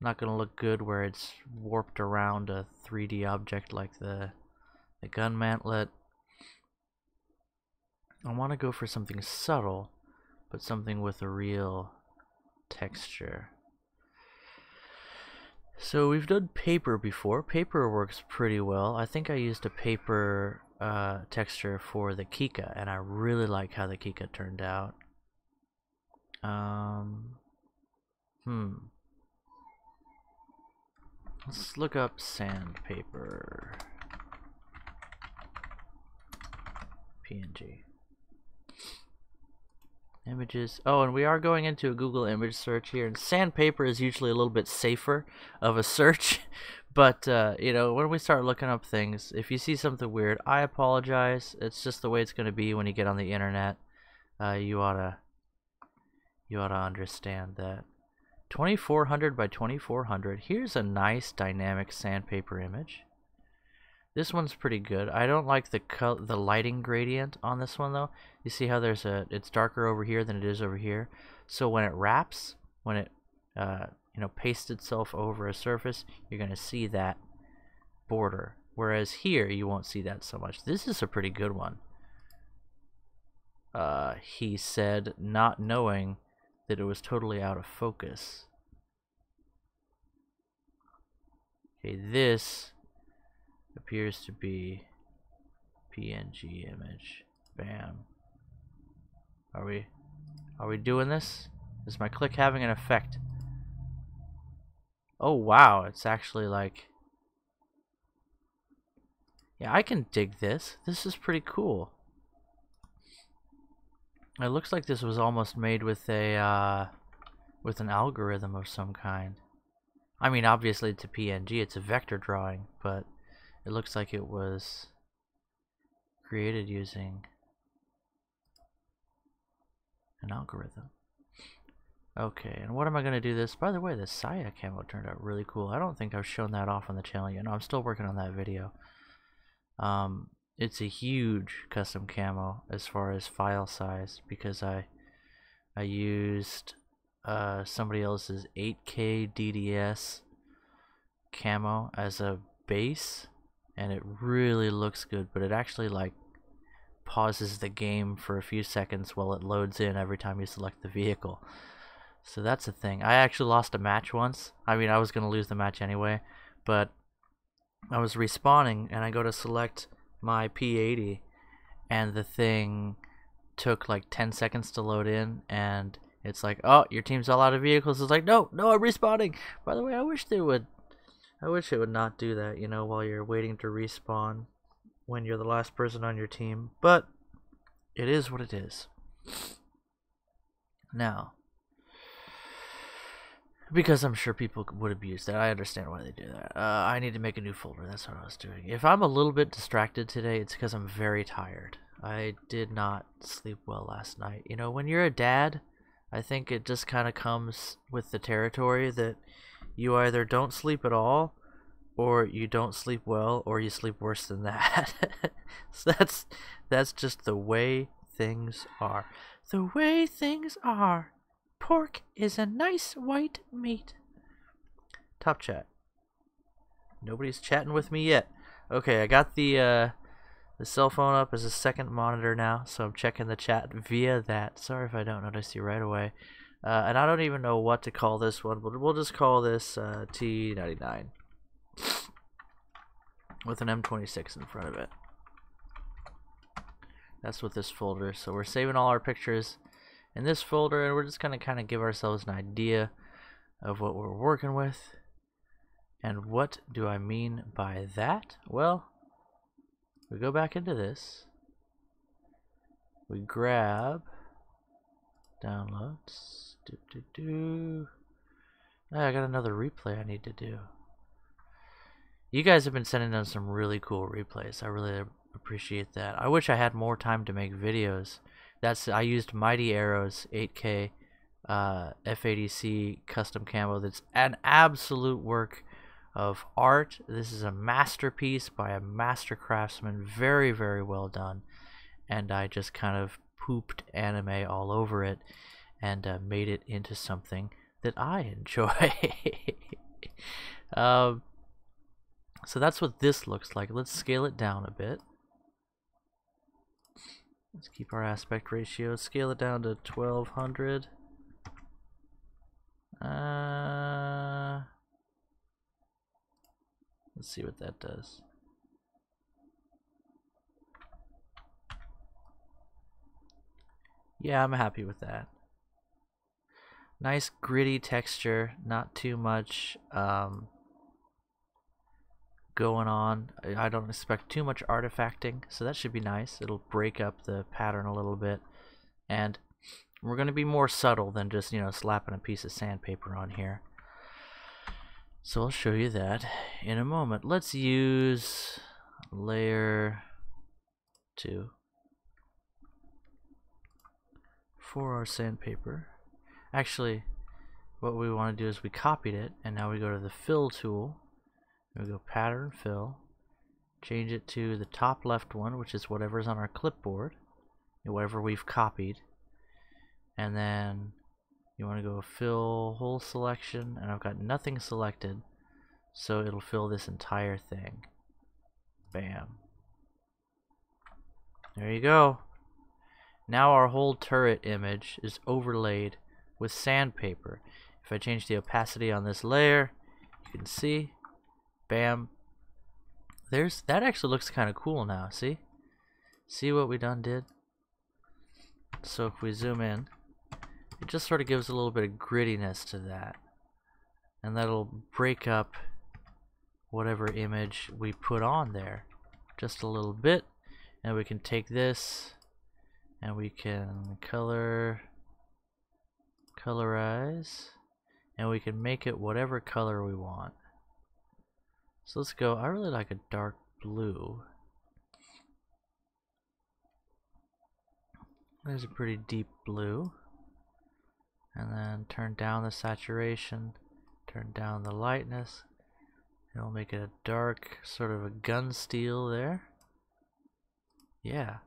Not gonna look good where it's warped around a 3D object like the gun mantlet. I want to go for something subtle, but something with a real texture. So we've done paper before. Paper works pretty well. I think I used a paper texture for the Kika, and I really like how the Kika turned out. Let's look up sandpaper. PNG. Images. Oh, and we are going into a Google image search here, and sandpaper is usually a little bit safer of a search. But, you know, when we start looking up things, if you see something weird, I apologize. It's just the way it's going to be when you get on the internet. You ought to understand that. 2400 by 2400. Here's a nice dynamic sandpaper image. This one's pretty good. I don't like the lighting gradient on this one though. You see how it's darker over here than it is over here. So when it wraps, when it you know, pastes itself over a surface, you're gonna see that border. Whereas here you won't see that so much. This is a pretty good one. He said, not knowing that it was totally out of focus. Okay, this appears to be PNG image. Bam. Are we doing this? Is my click having an effect? Oh wow, it's actually like, yeah, I can dig this. This is pretty cool. It looks like this was almost made with a with an algorithm of some kind. I mean, obviously it's a PNG, it's a vector drawing, but it looks like it was created using an algorithm. Okay, and what am I going to do this? By the way, the Saya camo turned out really cool. I don't think I've shown that off on the channel yet. No, I'm still working on that video. It's a huge custom camo as far as file size, because I used somebody else's 8K DDS camo as a base, and it really looks good, but it actually like pauses the game for a few seconds while it loads in every time you select the vehicle. So that's a thing. I actually lost a match once. I mean, I was gonna lose the match anyway, but I was respawning and I go to select my P80 and the thing took like 10 seconds to load in, and it's like, oh, your team's all out of vehicles. It's like, no, I'm respawning. By the way, I wish it would not do that, you know, while you're waiting to respawn when you're the last person on your team, but it is what it is. Now, because I'm sure people would abuse that, I understand why they do that. I need to make a new folder. That's what I was doing. If I'm a little bit distracted today, it's because I'm very tired. I did not sleep well last night. You know, when you're a dad, I think it just kind of comes with the territory that you either don't sleep at all, or you don't sleep well, or you sleep worse than that. So that's just the way things are. The way things are. Pork is a nice white meat. Top chat. Nobody's chatting with me yet. Okay, I got the cell phone up as a second monitor now, so I'm checking the chat via that. Sorry if I don't notice you right away. And I don't even know what to call this one, but we'll just call this T99 with an M26 in front of it. That's what this folder is. So we're saving all our pictures in this folder, and we're just going to kind of give ourselves an idea of what we're working with. And what do I mean by that? Well, we go back into this, we grab downloads, I got another replay I need to do. You guys have been sending us some really cool replays. I really appreciate that. I wish I had more time to make videos. I used Mighty Arrow's 8K F80C custom camo. That's an absolute work of art. This is a masterpiece by a master craftsman. Very, very well done. And I just kind of pooped anime all over it and made it into something that I enjoy. So that's what this looks like. Let's scale it down a bit. Let's keep our aspect ratio. Scale it down to 1200. Let's see what that does. Yeah, I'm happy with that. Nice gritty texture, not too much going on. I don't expect too much artifacting, so that should be nice. It'll break up the pattern a little bit, and we're going to be more subtle than just, you know, slapping a piece of sandpaper on here. So I'll show you that in a moment. Let's use layer 2 for our sandpaper. Actually, what we want to do is we copied it, and now we go to the fill tool. We go pattern fill, change it to the top left one, which is whatever's on our clipboard, whatever we've copied, and then you want to go fill whole selection, and I've got nothing selected, so it'll fill this entire thing. Bam. There you go. Now our whole turret image is overlaid with sandpaper. If I change the opacity on this layer, you can see, bam, that actually looks kind of cool now. See what we done did? So if we zoom in, it just sort of gives a little bit of grittiness to that, and that'll break up whatever image we put on there just a little bit. And we can take this and we can colorize, and we can make it whatever color we want. So let's go, I really like a dark blue. There's a pretty deep blue. And then turn down the saturation, turn down the lightness, and we'll make it a dark, sort of a gun steel there. Yeah,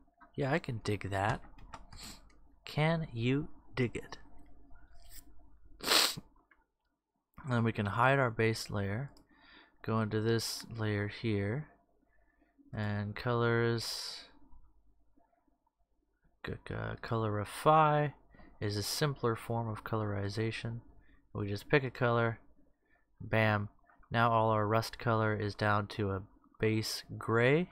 I can dig that. Can you dig it? And then we can hide our base layer, go into this layer here, and colors, colorify is a simpler form of colorization. We just pick a color, bam, now all our rust color is down to a base gray,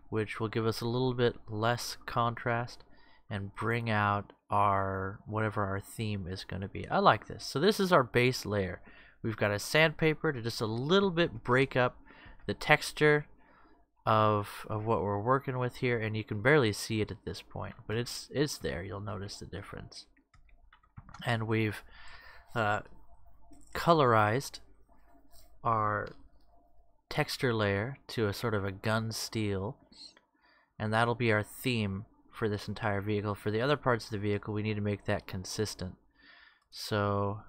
which will give us a little bit less contrast and bring out our whatever our theme is going to be. I like this. So this is our base layer. We've got a sandpaper to just a little bit break up the texture of what we're working with here, and you can barely see it at this point, but it's there. You'll notice the difference. And we've colorized our texture layer to a sort of a gun steel, and that'll be our theme for this entire vehicle. For the other parts of the vehicle, we need to make that consistent. So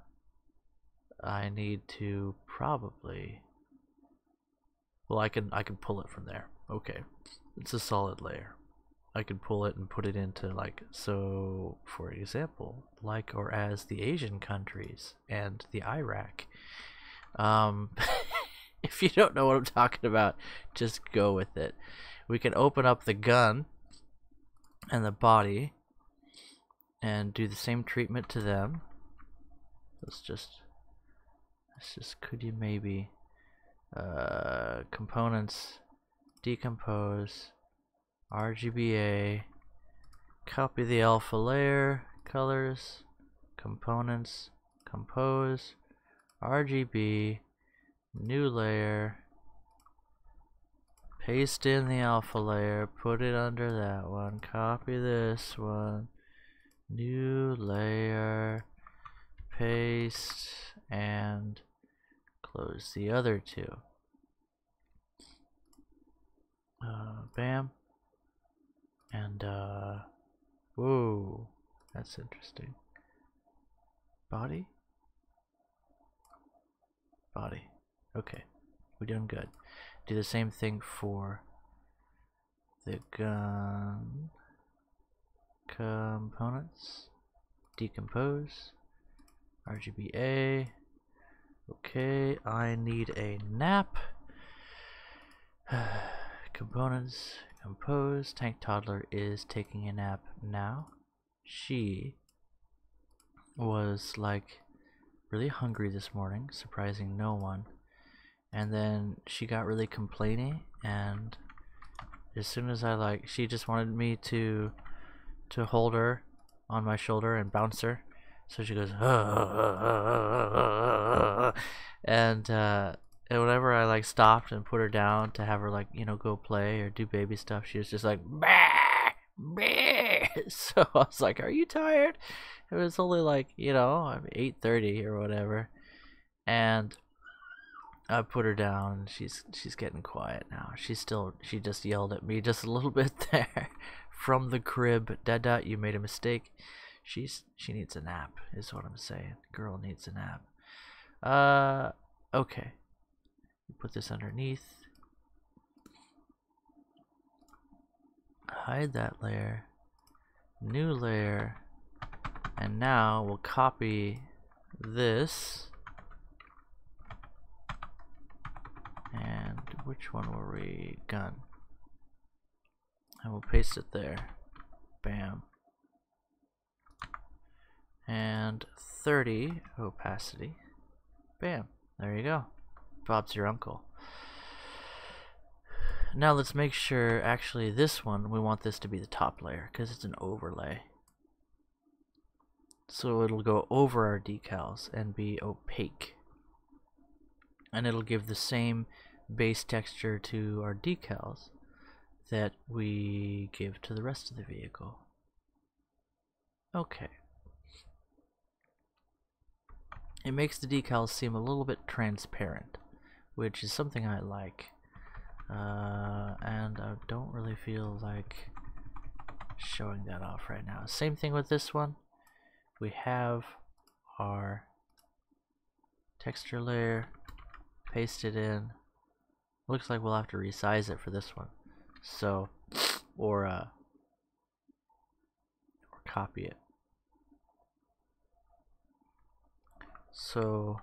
I need to probably, well, I can pull it from there. Okay, it's a solid layer. I can pull it and put it into, like, so for example, like or as the Asian countries and the Iraq. If you don't know what I'm talking about, just go with it. We can open up the gun and the body and do the same treatment to them. Let's just could you maybe components, decompose, RGBA, copy the alpha layer, colors, components, compose, RGB, new layer, paste in the alpha layer, put it under that one, copy this one, new layer, paste, and close the other two. Bam. And whoa, that's interesting. Body? Body. Okay, we're doing good. Do the same thing for the gun. Components, decompose, RGBA, Okay, I need a nap. Components, compose. Tank Toddler is taking a nap now. She was like really hungry this morning, surprising no one. And then she got really complainy, and as soon as she just wanted me to hold her on my shoulder and bounce her. So she goes, and whenever I stopped and put her down to have her go play or do baby stuff, she was just like, bah, bah. So I was like, are you tired? It was only 8:30 or whatever, and I put her down, and she's getting quiet now. She just yelled at me just a little bit there from the crib. Dada, you made a mistake. She needs a nap, is what I'm saying. Girl needs a nap. Okay. Put this underneath. Hide that layer. New layer. And now we'll copy this. And which one were we? Gun. And we'll paste it there. Bam. And 30 opacity. Bam. There you go. Bob's your uncle. Now let's make sure, actually this one, we want this to be the top layer because it's an overlay. So it'll go over our decals and be opaque. And it'll give the same base texture to our decals that we give to the rest of the vehicle. Okay. It makes the decals seem a little bit transparent, which is something I like. And I don't really feel like showing that off right now. Same thing with this one. We have our texture layer, paste it in. Looks like we'll have to resize it for this one. So, or copy it. So,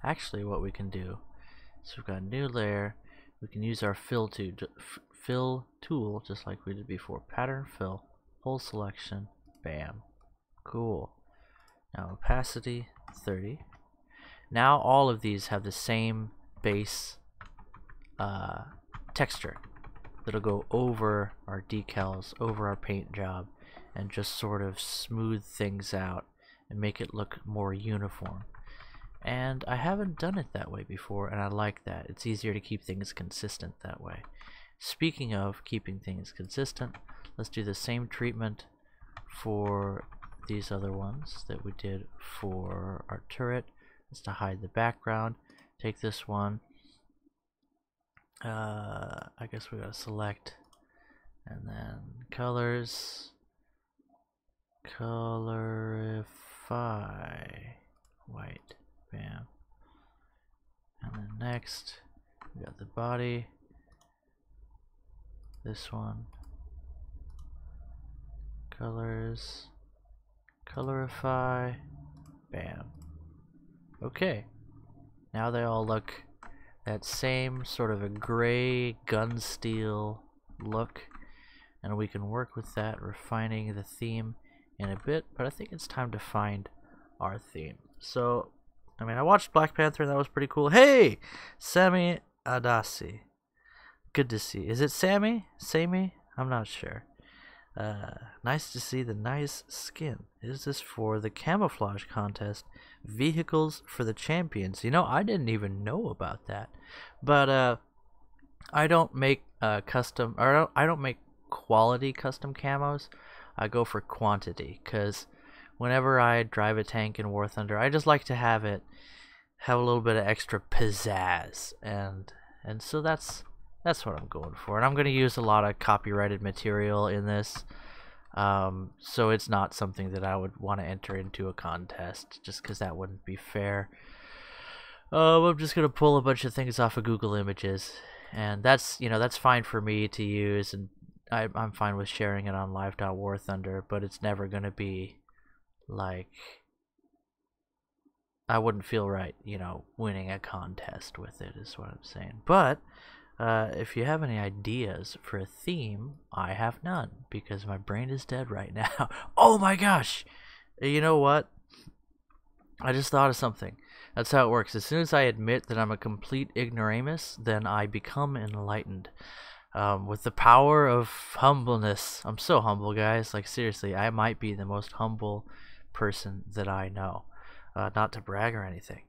actually what we can do is we've got a new layer. We can use our fill tool just like we did before. Pattern fill, full selection, bam. Cool. Now opacity 30. Now all of these have the same base texture that'll go over our decals, over our paint job, and just sort of smooth things out and make it look more uniform. And I haven't done it that way before, and I like that. It's easier to keep things consistent that way. Speaking of keeping things consistent, let's do the same treatment for these other ones that we did for our turret. It's to hide the background. Take this one. I guess we gotta select, and then colors, colorify, white, bam. And then next, we got the body. This one, colors, colorify, bam. Okay, now they all look that same sort of a gray gun steel look, and we can work with that, refining the theme in a bit, but I think it's time to find our theme. So, I mean, I watched Black Panther and that was pretty cool. Hey! Sammy Adasi. Good to see. Is it Sammy? Sammy? I'm not sure. Nice to see the nice skin. Is this for the camouflage contest? Vehicles for the champions. You know, I didn't even know about that. But I don't make custom, or I don't make quality custom camos. I go for quantity, because whenever I drive a tank in War Thunder, I just like to have a little bit of extra pizzazz, and so that's what I'm going for. And I'm going to use a lot of copyrighted material in this, so it's not something that I would want to enter into a contest, just because that wouldn't be fair. I'm just going to pull a bunch of things off of Google Images, and that's fine for me to use, and I'm fine with sharing it on live.warthunder, but it's never going to be like I wouldn't feel right, you know, winning a contest with it is what I'm saying. But if you have any ideas for a theme, I have none because my brain is dead right now. Oh my gosh! You know what? I just thought of something. That's how it works. As soon as I admit that I'm a complete ignoramus, then I become enlightened. With the power of humbleness. I'm so humble, guys. Like, seriously, I might be the most humble person that I know. Not to brag or anything.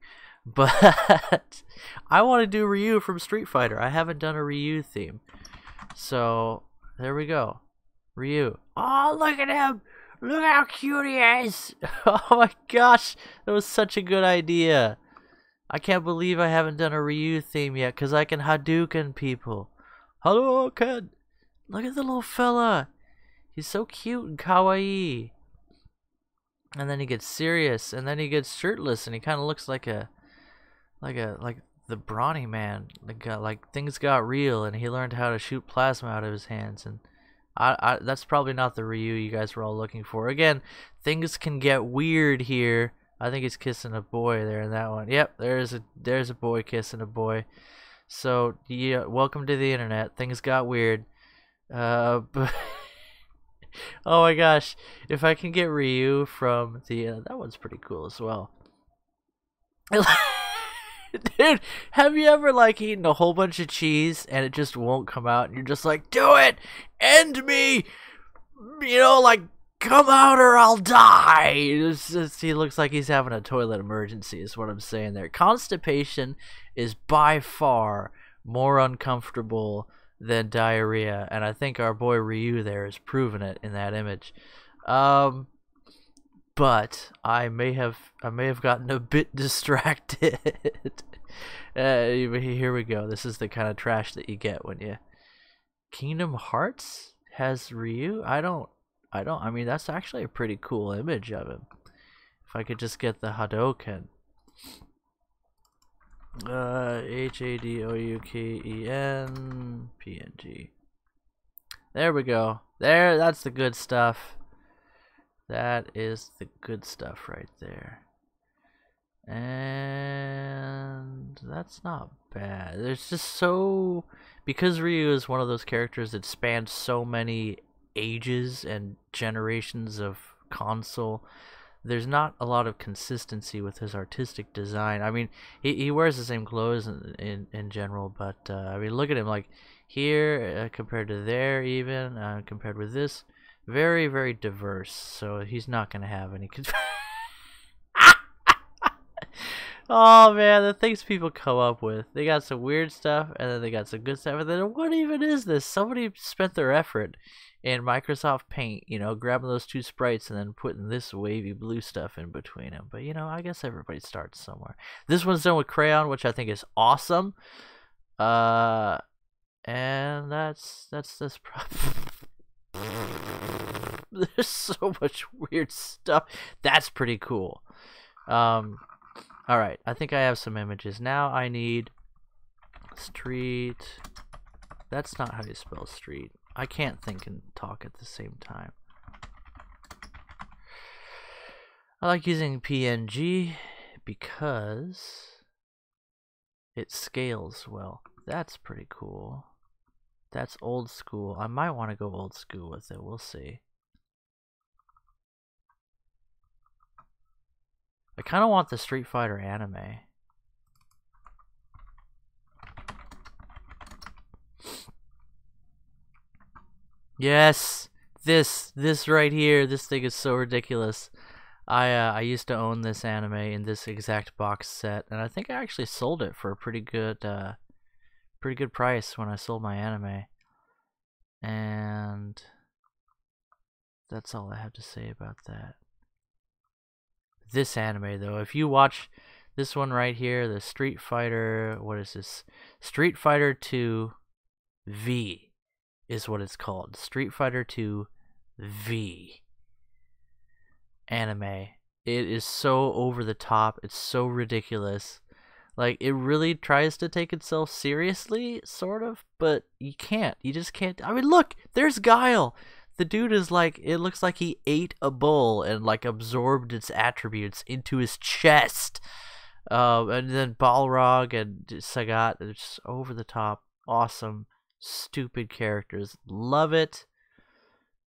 But I want to do Ryu from Street Fighter. I haven't done a Ryu theme. So, there we go. Ryu. Oh, look at him! Look how cute he is! Oh my gosh! That was such a good idea. I can't believe I haven't done a Ryu theme yet, because I can Hadouken people. Hadouken! Look at the little fella. He's so cute and kawaii. And then he gets serious, and then he gets shirtless, and he kind of looks like the brawny man. Like things got real, and he learned how to shoot plasma out of his hands. And that's probably not the Ryu you guys were all looking for. Again, things can get weird here. I think he's kissing a boy there in that one. Yep, there's a boy kissing a boy. So yeah, welcome to the internet. Things got weird. But oh my gosh, if I can get Ryu from the that one's pretty cool as well. Dude, have you ever like eaten a whole bunch of cheese and it just won't come out and you're just like, do it, end me, you know, like come out or I'll die. It's just, he looks like he's having a toilet emergency is what I'm saying there. Constipation is by far more uncomfortable than diarrhea, and I think our boy Ryu there has proven it in that image. But I may have gotten a bit distracted. Here we go. This is the kind of trash that you get when you Kingdom Hearts has Ryu. I mean, that's actually a pretty cool image of him. If I could just get the Hadouken. Hadouken PNG. There we go. There, that's the good stuff. That is the good stuff right there. And that's not bad. There's just so, because Ryu is one of those characters that spans so many ages and generations of console, there's not a lot of consistency with his artistic design. I mean, he wears the same clothes in general, but I mean, look at him, like here compared to there, even compared with this, very, very diverse. So he's not gonna have any. Oh man, the things people come up with. They got some weird stuff, and then they got some good stuff, and then what even is this? Somebody spent their effort in Microsoft Paint, you know, grabbing those two sprites and then putting this wavy blue stuff in between them. But, you know, I guess everybody starts somewhere. This one's done with crayon, which I think is awesome. And that's There's so much weird stuff. That's pretty cool. Alright, I think I have some images. Now I need street. That's not how you spell street. I can't think and talk at the same time. I like using PNG because it scales well. That's pretty cool. That's old school. I might want to go old school with it. We'll see. I kind of want the Street Fighter anime. Yes, this right here. This thing is so ridiculous. I used to own this anime in this exact box set, and I think I actually sold it for a pretty good price when I sold my anime. And that's all I have to say about that. This anime, though, if you watch this one right here, the Street Fighter, what is this? Street Fighter 2 V is what it's called. Street Fighter 2 V anime. It is so over the top. It's so ridiculous. Like, it really tries to take itself seriously, sort of, but you can't. You just can't. I mean, look, there's Guile. The dude is like, it looks like he ate a bull and like absorbed its attributes into his chest. And then Balrog and Sagat, they're just over the top, awesome, stupid characters. Love it.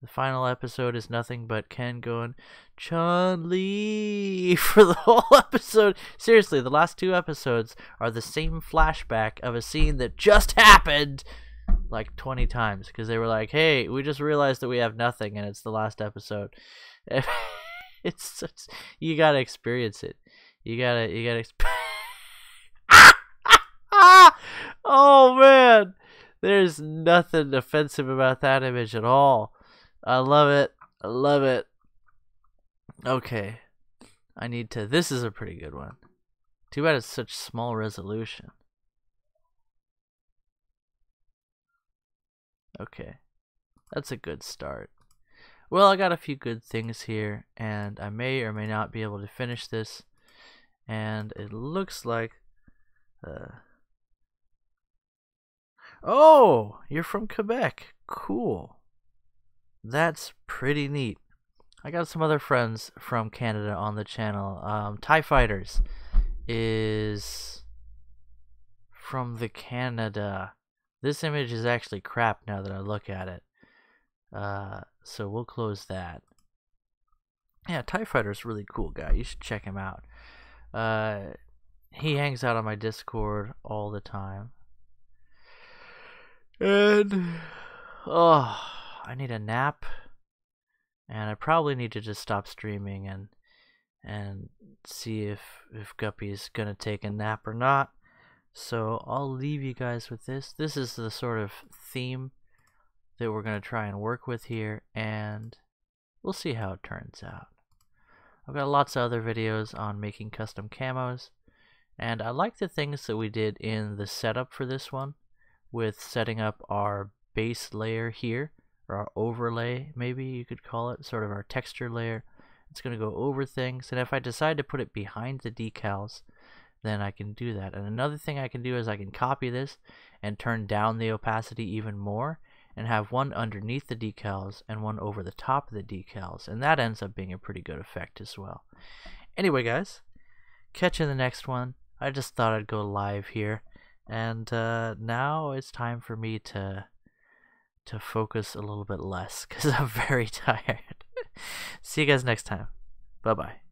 The final episode is nothing but Ken going, Chun-Li, for the whole episode. Seriously, the last 2 episodes are the same flashback of a scene that just happened like 20 times, because they were like, hey, we just realized that we have nothing, and it's the last episode. You gotta experience it. You gotta Oh, man. There's nothing offensive about that image at all. I love it. I love it. Okay. I need to... This is a pretty good one. Too bad it's such small resolution. Okay. That's a good start. Well, I got a few good things here, and I may or may not be able to finish this. And it looks like... Oh! You're from Quebec. Cool. That's pretty neat. I got some other friends from Canada on the channel. TIE Fighters is from the Canada. This image is actually crap now that I look at it. So we'll close that. Yeah, TIE Fighter's a really cool guy. You should check him out. He hangs out on my Discord all the time. And... oh... I need a nap, and I probably need to just stop streaming and see if Guppy's gonna take a nap or not. So I'll leave you guys with this. This is the sort of theme that we're gonna try and work with here, and we'll see how it turns out. I've got lots of other videos on making custom camos, and I like the things that we did in the setup for this one, with setting up our base layer here, or our overlay, maybe you could call it, sort of our texture layer. It's going to go over things, and if I decide to put it behind the decals, then I can do that. And another thing I can do is I can copy this and turn down the opacity even more, and have one underneath the decals and one over the top of the decals, and that ends up being a pretty good effect as well. Anyway, guys, catch you in the next one. I just thought I'd go live here, and now it's time for me to focus a little bit less, because I'm very tired. See you guys next time. Bye-bye.